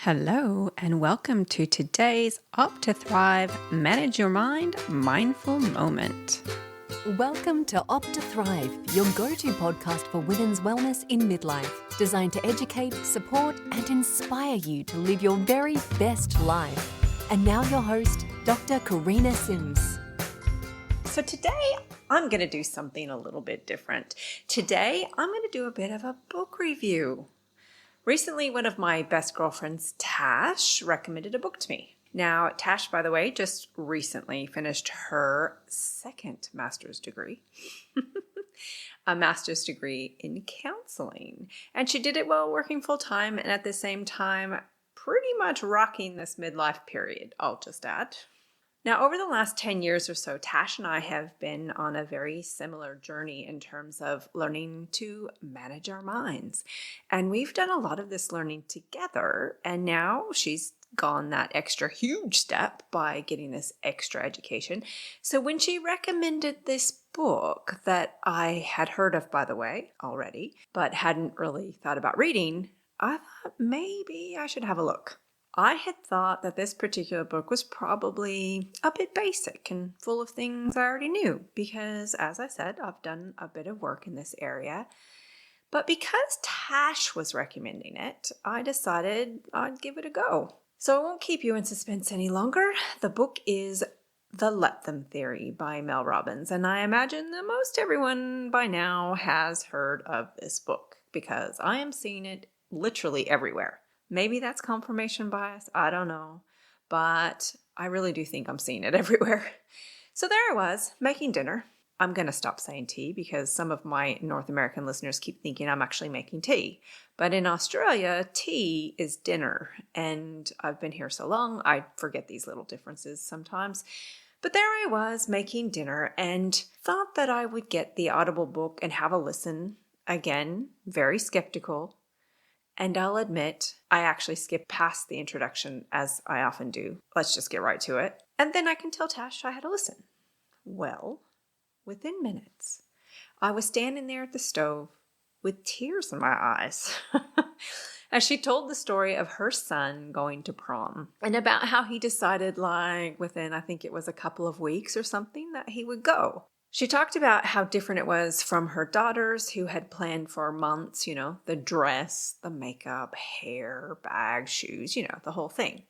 Hello, and welcome to today's Opt to Thrive Manage Your Mind Mindful Moment. Welcome to Opt to Thrive, your go-to podcast for women's wellness in midlife, designed to educate, support, and inspire you to live your very best life. And now your host, Dr. Karina Sims. So today, I'm going to do something a little bit different. Today, I'm going to do a bit of a book review. Recently, one of my best girlfriends, Tash, recommended a book to me. Now, Tash, by the way, just recently finished her second master's degree, a master's degree in counseling. And she did it while working full-time and at the same time pretty much rocking this midlife period, I'll just add. Now, over the last 10 years or so, Tash and I have been on a very similar journey in terms of learning to manage our minds. And we've done a lot of this learning together. And now she's gone that extra huge step by getting this extra education. So when she recommended this book that I had heard of, by the way, already, but hadn't really thought about reading, I thought maybe I should have a look. I had thought that this particular book was probably a bit basic and full of things I already knew because, as I said, I've done a bit of work in this area. But because Tash was recommending it, I decided I'd give it a go. So I won't keep you in suspense any longer. The book is The Let Them Theory by Mel Robbins, and I imagine that most everyone by now has heard of this book because I am seeing it literally everywhere. Maybe that's confirmation bias, I don't know, but I really do think I'm seeing it everywhere. So there I was, making dinner. I'm going to stop saying tea because some of my North American listeners keep thinking I'm actually making tea. But in Australia, tea is dinner, and I've been here so long, I forget these little differences sometimes. But there I was, making dinner, and thought that I would get the Audible book and have a listen. Again, very skeptical. And I'll admit, I actually skipped past the introduction, as I often do. Let's just get right to it. And then I can tell Tash I had to listen. Well, within minutes, I was standing there at the stove with tears in my eyes as she told the story of her son going to prom and about how he decided, within, I think it was a couple of weeks or something, that he would go. She talked about how different it was from her daughters who had planned for months, the dress, the makeup, hair, bag, shoes, the whole thing.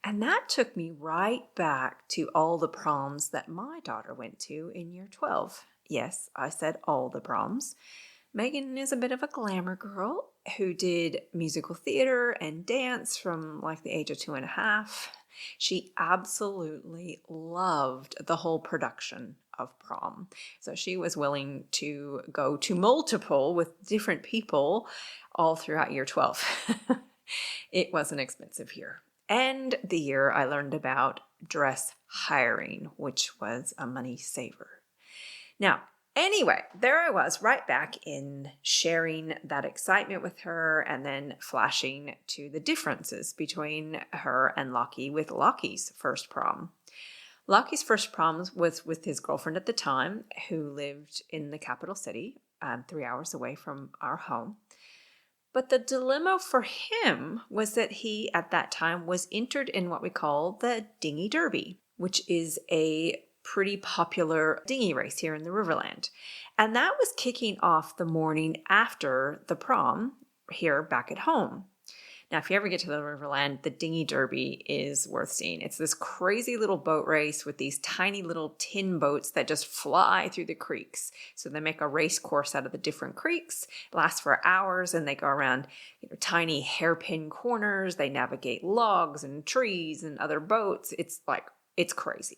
And that took me right back to all the proms that my daughter went to in year 12. Yes, I said all the proms. Megan is a bit of a glamour girl who did musical theater and dance from the age of 2.5. She absolutely loved the whole production of prom. So she was willing to go to multiple with different people all throughout year 12. It was an expensive year. And the year I learned about dress hiring, which was a money saver. Now, anyway, there I was right back in sharing that excitement with her and then flashing to the differences between her and Lockie with Lockie's first prom. Lockie's first prom was with his girlfriend at the time, who lived in the capital city, 3 hours away from our home. But the dilemma for him was that he, at that time, was entered in what we call the Dinghy Derby, which is a pretty popular dinghy race here in the Riverland. And that was kicking off the morning after the prom here back at home. Now, if you ever get to the Riverland, the Dinghy Derby is worth seeing. It's this crazy little boat race with these tiny little tin boats that just fly through the creeks. So they make a race course out of the different creeks, lasts for hours, and they go around tiny hairpin corners. They navigate logs and trees and other boats. It's crazy.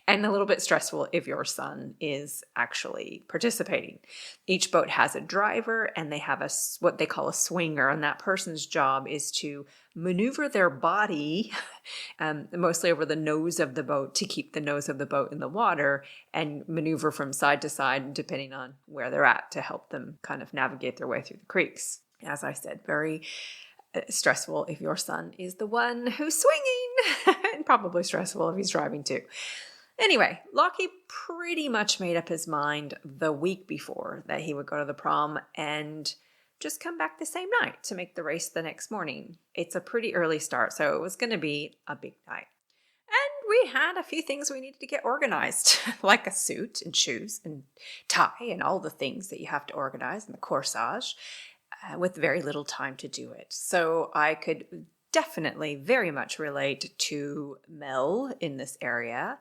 And a little bit stressful if your son is actually participating. Each boat has a driver and they have what they call a swinger, and that person's job is to maneuver their body mostly over the nose of the boat to keep the nose of the boat in the water and maneuver from side to side depending on where they're at to help them kind of navigate their way through the creeks. As I said, very stressful if your son is the one who's swinging, and probably stressful if he's driving too. Anyway, Lockie pretty much made up his mind the week before that he would go to the prom, and just come back the same night to make the race the next morning. It's a pretty early start, so it was going to be a big night. And we had a few things we needed to get organized, like a suit and shoes and tie and all the things that you have to organize and the corsage, with very little time to do it. So I could definitely very much relate to Mel in this area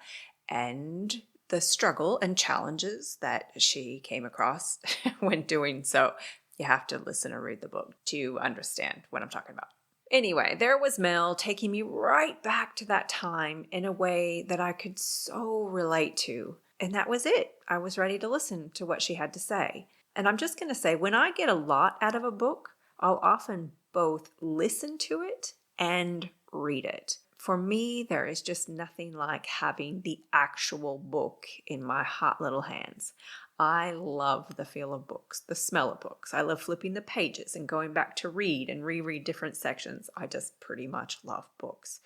and the struggle and challenges that she came across when doing so. You have to listen or read the book to understand what I'm talking about. Anyway, there was Mel taking me right back to that time in a way that I could so relate to. And that was it. I was ready to listen to what she had to say. And I'm just going to say, when I get a lot out of a book, I'll often both listen to it and read it. For me, there is just nothing like having the actual book in my hot little hands. I love the feel of books, the smell of books. I love flipping the pages and going back to read and reread different sections. I just pretty much love books.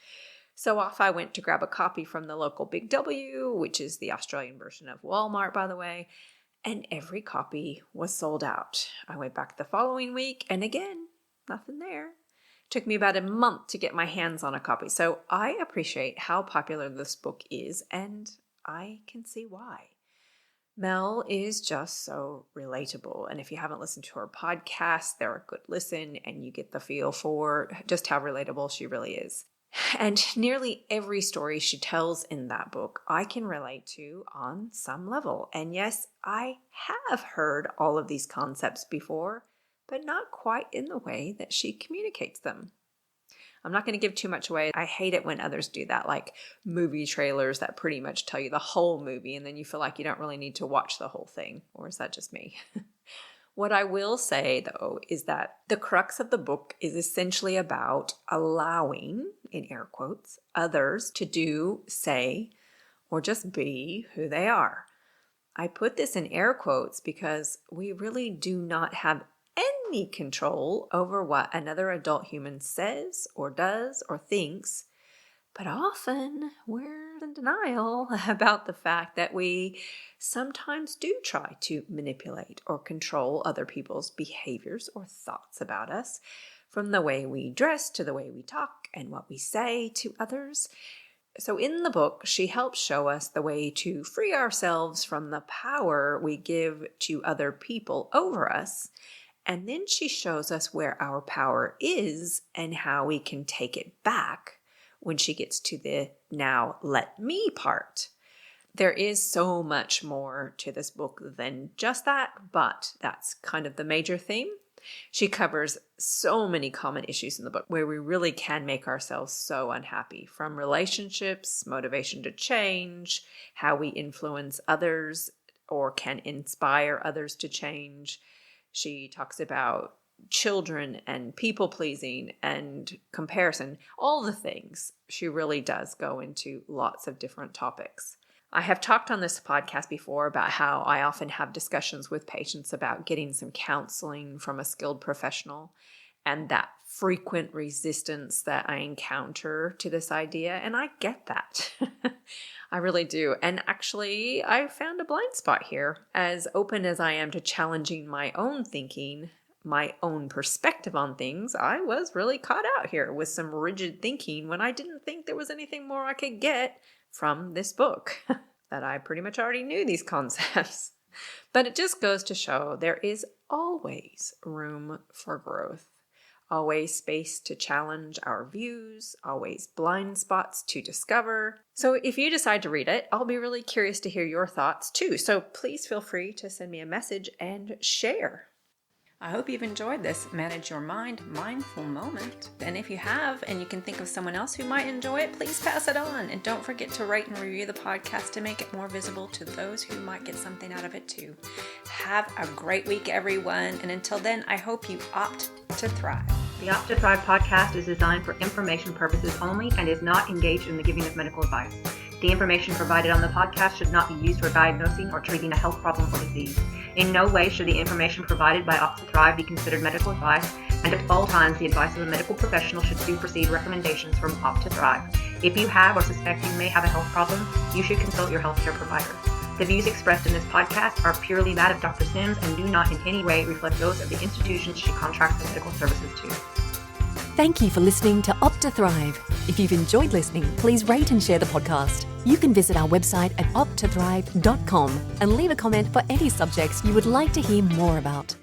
So off I went to grab a copy from the local Big W, which is the Australian version of Walmart, by the way, and every copy was sold out. I went back the following week, and again, nothing there. It took me about a month to get my hands on a copy. So I appreciate how popular this book is, and I can see why. Mel is just so relatable. And if you haven't listened to her podcast, they're a good listen and you get the feel for just how relatable she really is. And nearly every story she tells in that book, I can relate to on some level. And yes, I have heard all of these concepts before, but not quite in the way that she communicates them. I'm not going to give too much away. I hate it when others do that, like movie trailers that pretty much tell you the whole movie and then you feel like you don't really need to watch the whole thing. Or is that just me? What I will say, though, is that the crux of the book is essentially about allowing, in air quotes, others to do, say, or just be who they are. I put this in air quotes because we really do not have any control over what another adult human says or does or thinks, but often we're in denial about the fact that we sometimes do try to manipulate or control other people's behaviors or thoughts about us, from the way we dress to the way we talk and what we say to others. So in the book, she helps show us the way to free ourselves from the power we give to other people over us. And then she shows us where our power is and how we can take it back when she gets to the now let me part. There is so much more to this book than just that, but that's kind of the major theme. She covers so many common issues in the book where we really can make ourselves so unhappy, from relationships, motivation to change, how we influence others or can inspire others to change. She talks about children and people pleasing and comparison, all the things. She really does go into lots of different topics. I have talked on this podcast before about how I often have discussions with patients about getting some counseling from a skilled professional and that frequent resistance that I encounter to this idea. And I get that. I really do. And actually, I found a blind spot here. As open as I am to challenging my own thinking, my own perspective on things, I was really caught out here with some rigid thinking when I didn't think there was anything more I could get from this book, that I pretty much already knew these concepts. But it just goes to show there is always room for growth, always space to challenge our views, always blind spots to discover. So if you decide to read it, I'll be really curious to hear your thoughts too. So please feel free to send me a message and share. I hope you've enjoyed this Manage Your Mind mindful moment. And if you have, and you can think of someone else who might enjoy it, please pass it on. And don't forget to rate and review the podcast to make it more visible to those who might get something out of it too. Have a great week, everyone. And until then, I hope you opt to thrive. The Opt to Thrive podcast is designed for information purposes only and is not engaged in the giving of medical advice. The information provided on the podcast should not be used for diagnosing or treating a health problem or disease. In no way should the information provided by Opt to Thrive be considered medical advice, and at all times the advice of a medical professional should supersede recommendations from Opt to Thrive. If you have or suspect you may have a health problem, you should consult your healthcare provider. The views expressed in this podcast are purely that of Dr. Sims and do not in any way reflect those of the institutions she contracts medical services to. Thank you for listening to Opt to Thrive. If you've enjoyed listening, please rate and share the podcast. You can visit our website at optothrive.com and leave a comment for any subjects you would like to hear more about.